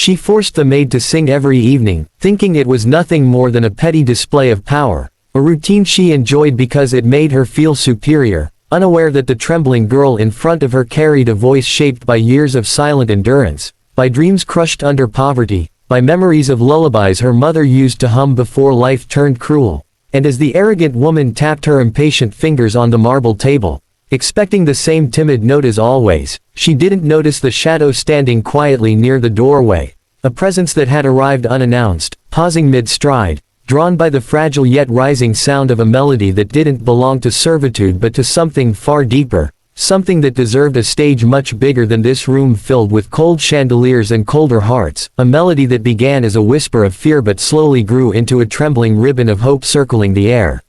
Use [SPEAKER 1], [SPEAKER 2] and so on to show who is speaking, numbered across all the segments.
[SPEAKER 1] She forced the maid to sing every evening, thinking it was nothing more than a petty display of power, a routine she enjoyed because it made her feel superior, unaware that the trembling girl in front of her carried a voice shaped by years of silent endurance, by dreams crushed under poverty, by memories of lullabies her mother used to hum before life turned cruel. And as the arrogant woman tapped her impatient fingers on the marble table, expecting the same timid note as always, she didn't notice the shadow standing quietly near the doorway, a presence that had arrived unannounced, pausing mid-stride, drawn by the fragile yet rising sound of a melody that didn't belong to servitude but to something far deeper, something that deserved a stage much bigger than this room filled with cold chandeliers and colder hearts, a melody that began as a whisper of fear but slowly grew into a trembling ribbon of hope circling the air.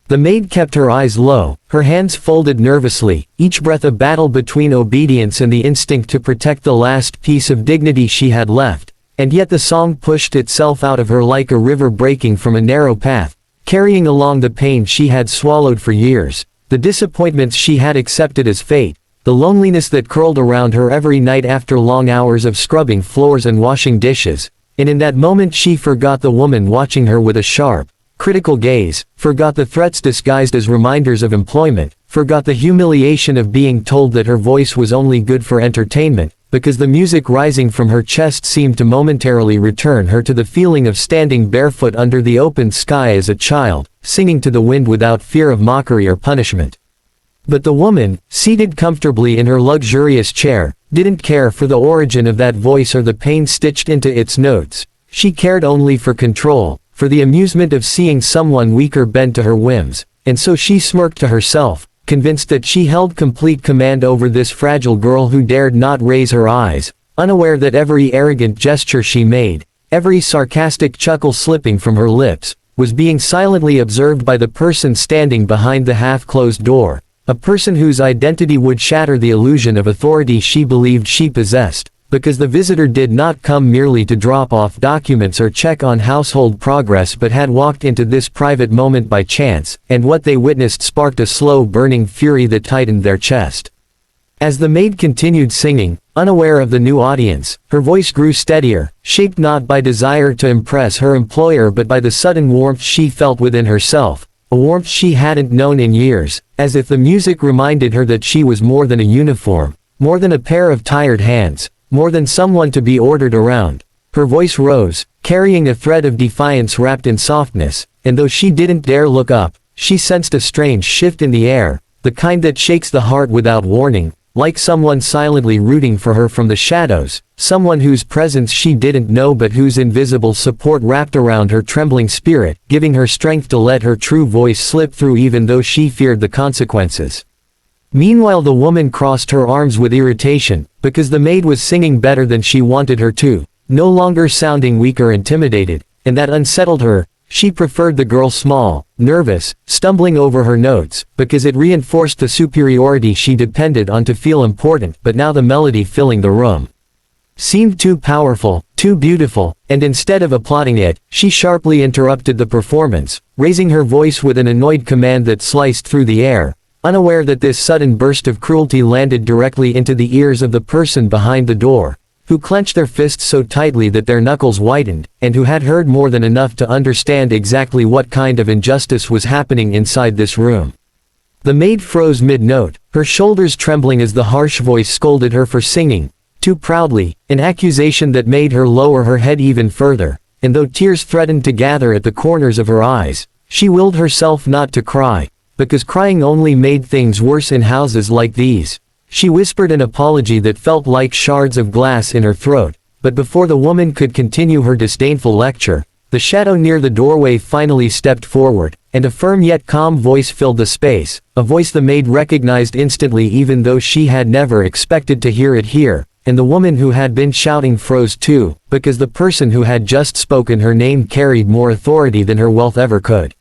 [SPEAKER 1] The maid kept her eyes low, her hands folded nervously, each breath a battle between obedience and the instinct to protect the last piece of dignity she had left, and yet the song pushed itself out of her like a river breaking from a narrow path, carrying along the pain she had swallowed for years, the disappointments she had accepted as fate, the loneliness that curled around her every night after long hours of scrubbing floors and washing dishes, and in that moment she forgot the woman watching her with a sharp, critical gaze, forgot the threats disguised as reminders of employment, forgot the humiliation of being told that her voice was only good for entertainment, because the music rising from her chest seemed to momentarily return her to the feeling of standing barefoot under the open sky as a child, singing to the wind without fear of mockery or punishment. But the woman, seated comfortably in her luxurious chair, didn't care for the origin of that voice or the pain stitched into its notes. She cared only for control, for the amusement of seeing someone weaker bend to her whims, and so she smirked to herself, convinced that she held complete command over this fragile girl who dared not raise her eyes, unaware that every arrogant gesture she made, every sarcastic chuckle slipping from her lips, was being silently observed by the person standing behind the half-closed door, a person whose identity would shatter the illusion of authority she believed she possessed, because the visitor did not come merely to drop off documents or check on household progress but had walked into this private moment by chance, and what they witnessed sparked a slow burning fury that tightened their chest. As the maid continued singing, unaware of the new audience, her voice grew steadier, shaped not by desire to impress her employer but by the sudden warmth she felt within herself, a warmth she hadn't known in years, as if the music reminded her that she was more than a uniform, more than a pair of tired hands, more than someone to be ordered around. Her voice rose, carrying a thread of defiance wrapped in softness, and though she didn't dare look up, she sensed a strange shift in the air, the kind that shakes the heart without warning, like someone silently rooting for her from the shadows, someone whose presence she didn't know but whose invisible support wrapped around her trembling spirit, giving her strength to let her true voice slip through even though she feared the consequences. Meanwhile the woman crossed her arms with irritation, because the maid was singing better than she wanted her to, no longer sounding weak or intimidated, and that unsettled her. She preferred the girl small, nervous, stumbling over her notes, because it reinforced the superiority she depended on to feel important. But now the melody filling the room seemed too powerful, too beautiful, and instead of applauding it, she sharply interrupted the performance, raising her voice with an annoyed command that sliced through the air, unaware that this sudden burst of cruelty landed directly into the ears of the person behind the door, who clenched their fists so tightly that their knuckles whitened, and who had heard more than enough to understand exactly what kind of injustice was happening inside this room. The maid froze mid-note, her shoulders trembling as the harsh voice scolded her for singing too proudly, an accusation that made her lower her head even further, and though tears threatened to gather at the corners of her eyes, she willed herself not to cry, because crying only made things worse in houses like these. She whispered an apology that felt like shards of glass in her throat, but before the woman could continue her disdainful lecture, the shadow near the doorway finally stepped forward, and a firm yet calm voice filled the space, a voice the maid recognized instantly even though she had never expected to hear it here, and the woman who had been shouting froze too, because the person who had just spoken her name carried more authority than her wealth ever could.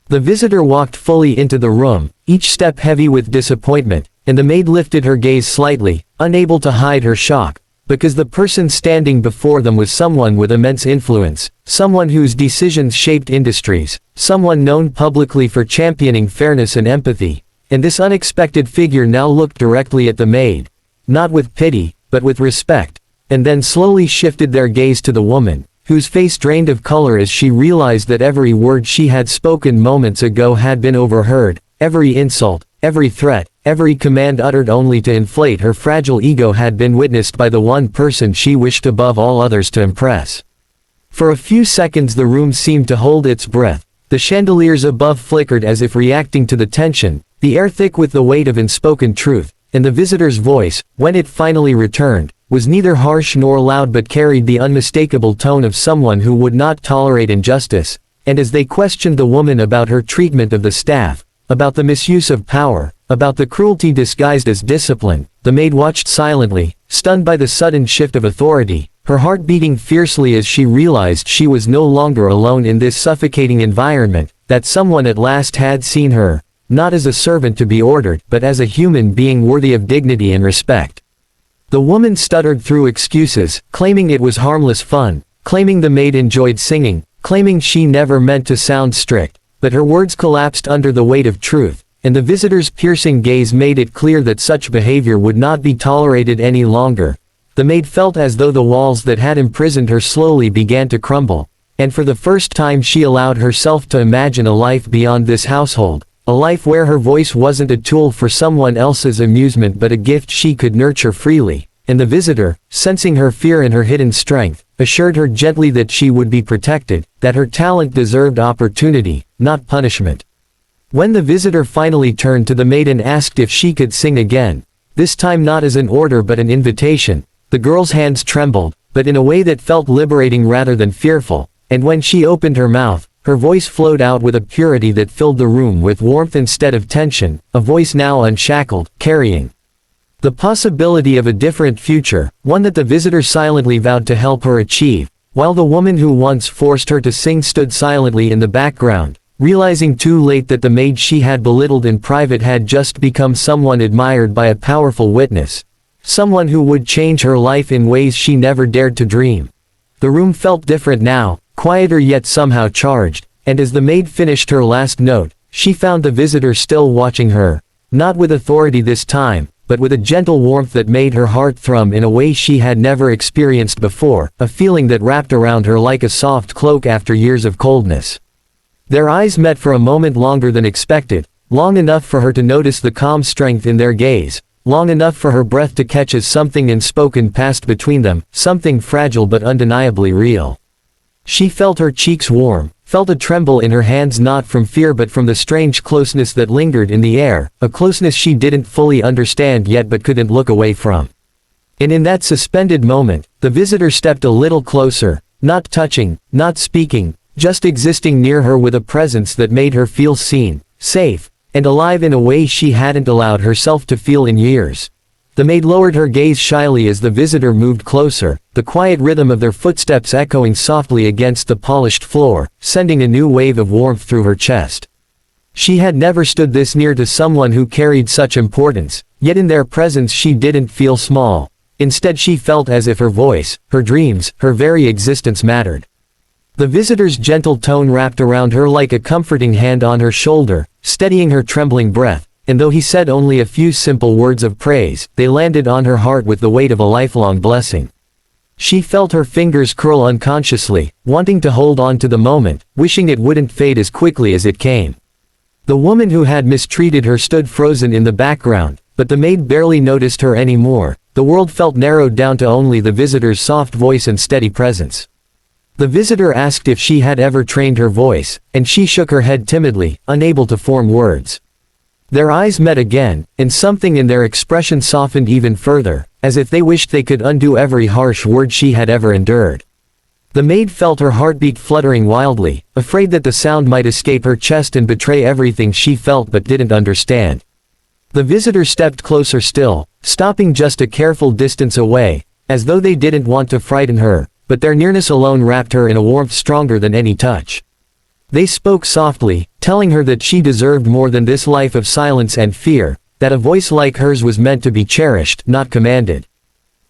[SPEAKER 1] The visitor walked fully into the room, each step heavy with disappointment, and the maid lifted her gaze slightly, unable to hide her shock, because the person standing before them was someone with immense influence, someone whose decisions shaped industries, someone known publicly for championing fairness and empathy, and this unexpected figure now looked directly at the maid, not with pity, but with respect, and then slowly shifted their gaze to the woman, whose face drained of color as she realized that every word she had spoken moments ago had been overheard, every insult, every threat, every command uttered only to inflate her fragile ego had been witnessed by the one person she wished above all others to impress. For a few seconds the room seemed to hold its breath, the chandeliers above flickered as if reacting to the tension, the air thick with the weight of unspoken truth, and the visitor's voice, when it finally returned, was neither harsh nor loud but carried the unmistakable tone of someone who would not tolerate injustice, and as they questioned the woman about her treatment of the staff, about the misuse of power, about the cruelty disguised as discipline, the maid watched silently, stunned by the sudden shift of authority, her heart beating fiercely as she realized she was no longer alone in this suffocating environment, that someone at last had seen her, not as a servant to be ordered, but as a human being worthy of dignity and respect. The woman stuttered through excuses, claiming it was harmless fun, claiming the maid enjoyed singing, claiming she never meant to sound strict, but her words collapsed under the weight of truth, and the visitor's piercing gaze made it clear that such behavior would not be tolerated any longer. The maid felt as though the walls that had imprisoned her slowly began to crumble, and for the first time she allowed herself to imagine a life beyond this household, a life where her voice wasn't a tool for someone else's amusement but a gift she could nurture freely, and the visitor, sensing her fear and her hidden strength, assured her gently that she would be protected, that her talent deserved opportunity, not punishment. When the visitor finally turned to the maid and asked if she could sing again, this time not as an order but an invitation, the girl's hands trembled, but in a way that felt liberating rather than fearful, and when she opened her mouth, her voice flowed out with a purity that filled the room with warmth instead of tension, a voice now unshackled, carrying the possibility of a different future, one that the visitor silently vowed to help her achieve, while the woman who once forced her to sing stood silently in the background, realizing too late that the maid she had belittled in private had just become someone admired by a powerful witness, someone who would change her life in ways she never dared to dream. The room felt different now, quieter yet somehow charged, and as the maid finished her last note, she found the visitor still watching her, not with authority this time, but with a gentle warmth that made her heart thrum in a way she had never experienced before, a feeling that wrapped around her like a soft cloak after years of coldness. Their eyes met for a moment longer than expected, long enough for her to notice the calm strength in their gaze, long enough for her breath to catch as something unspoken passed between them, something fragile but undeniably real. She felt her cheeks warm, felt a tremble in her hands not from fear but from the strange closeness that lingered in the air, a closeness she didn't fully understand yet but couldn't look away from. And in that suspended moment, the visitor stepped a little closer, not touching, not speaking, just existing near her with a presence that made her feel seen, safe, and alive in a way she hadn't allowed herself to feel in years. The maid lowered her gaze shyly as the visitor moved closer, the quiet rhythm of their footsteps echoing softly against the polished floor, sending a new wave of warmth through her chest. She had never stood this near to someone who carried such importance, yet in their presence she didn't feel small. Instead she felt as if her voice, her dreams, her very existence mattered. The visitor's gentle tone wrapped around her like a comforting hand on her shoulder, steadying her trembling breath. And though he said only a few simple words of praise, they landed on her heart with the weight of a lifelong blessing. She felt her fingers curl unconsciously, wanting to hold on to the moment, wishing it wouldn't fade as quickly as it came. The woman who had mistreated her stood frozen in the background, but the maid barely noticed her anymore. The world felt narrowed down to only the visitor's soft voice and steady presence. The visitor asked if she had ever trained her voice, and she shook her head timidly, unable to form words. Their eyes met again, and something in their expression softened even further, as if they wished they could undo every harsh word she had ever endured. The maid felt her heartbeat fluttering wildly, afraid that the sound might escape her chest and betray everything she felt but didn't understand. The visitor stepped closer still, stopping just a careful distance away, as though they didn't want to frighten her, but their nearness alone wrapped her in a warmth stronger than any touch. They spoke softly, telling her that she deserved more than this life of silence and fear, that a voice like hers was meant to be cherished, not commanded.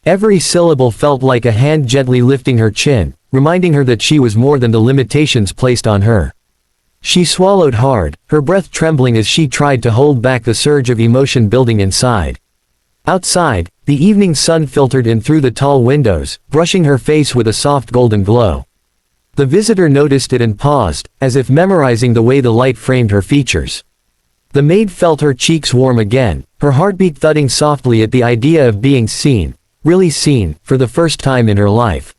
[SPEAKER 1] Every syllable felt like a hand gently lifting her chin, reminding her that she was more than the limitations placed on her. She swallowed hard, her breath trembling as she tried to hold back the surge of emotion building inside. Outside, The evening sun filtered in through the tall windows, brushing her face with a soft golden glow. The visitor noticed it and paused, as if memorizing the way the light framed her features. The maid felt her cheeks warm again, her heartbeat thudding softly at the idea of being seen, really seen, for the first time in her life.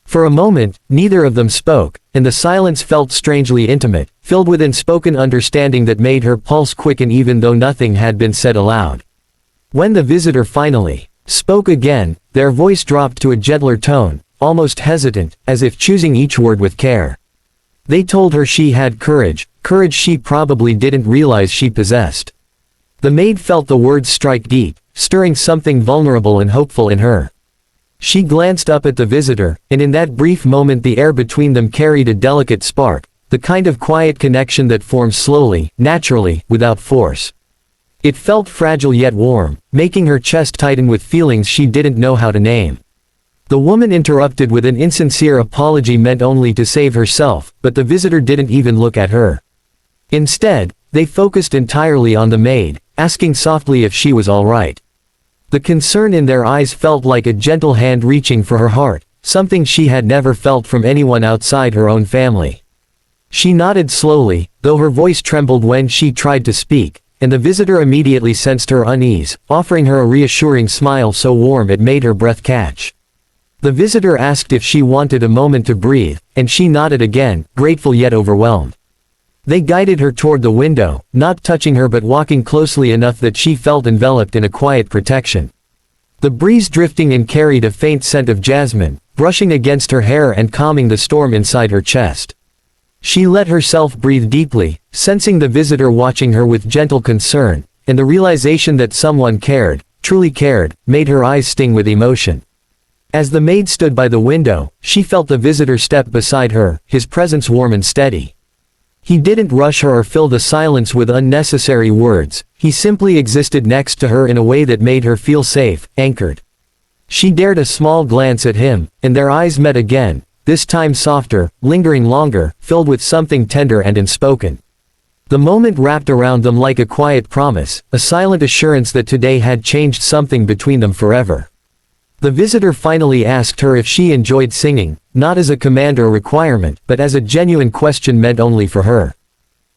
[SPEAKER 1] For a moment, neither of them spoke, and the silence felt strangely intimate, filled with unspoken understanding that made her pulse quicken even though nothing had been said aloud. When the visitor finally spoke again, their voice dropped to a gentler tone, almost hesitant, as if choosing each word with care. They told her she had courage she probably didn't realize she possessed. The maid felt the words strike deep, stirring something vulnerable and hopeful in her. She glanced up at the visitor, and in that brief moment the air between them carried a delicate spark, the kind of quiet connection that forms slowly, naturally, without force. It felt fragile yet warm, making her chest tighten with feelings she didn't know how to name. The woman interrupted with an insincere apology meant only to save herself, but the visitor didn't even look at her. Instead, they focused entirely on the maid, asking softly if she was all right. The concern in their eyes felt like a gentle hand reaching for her heart, something she had never felt from anyone outside her own family. She nodded slowly, though her voice trembled when she tried to speak, and the visitor immediately sensed her unease, offering her a reassuring smile so warm it made her breath catch. The visitor asked if she wanted a moment to breathe, and she nodded again, grateful yet overwhelmed. They guided her toward the window, not touching her but walking closely enough that she felt enveloped in a quiet protection. The breeze drifting in carried a faint scent of jasmine, brushing against her hair and calming the storm inside her chest. She let herself breathe deeply, sensing the visitor watching her with gentle concern, and the realization that someone cared, truly cared, made her eyes sting with emotion. As the maid stood by the window, she felt the visitor step beside her, his presence warm and steady. He didn't rush her or fill the silence with unnecessary words, he simply existed next to her in a way that made her feel safe, anchored. She dared a small glance at him, and their eyes met again, this time softer, lingering longer, filled with something tender and unspoken. The moment wrapped around them like a quiet promise, a silent assurance that today had changed something between them forever. The visitor finally asked her if she enjoyed singing, not as a command or requirement, but as a genuine question meant only for her.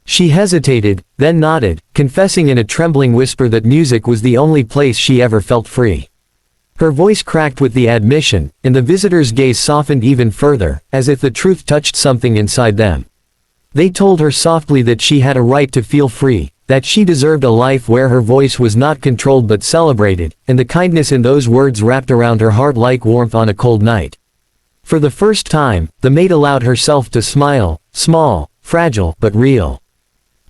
[SPEAKER 1] She hesitated, then nodded, confessing in a trembling whisper that music was the only place she ever felt free. Her voice cracked with the admission, and the visitor's gaze softened even further, as if the truth touched something inside them. They told her softly that she had a right to feel free, that she deserved a life where her voice was not controlled but celebrated, and the kindness in those words wrapped around her heart like warmth on a cold night. For the first time, the maid allowed herself to smile, small, fragile, but real.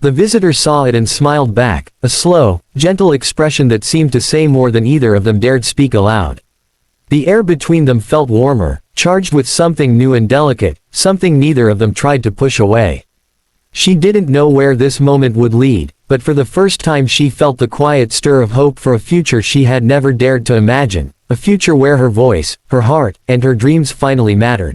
[SPEAKER 1] The visitor saw it and smiled back, a slow, gentle expression that seemed to say more than either of them dared speak aloud. The air between them felt warmer, charged with something new and delicate, something neither of them tried to push away. She didn't know where this moment would lead, but for the first time she felt the quiet stir of hope for a future she had never dared to imagine, a future where her voice, her heart, and her dreams finally mattered.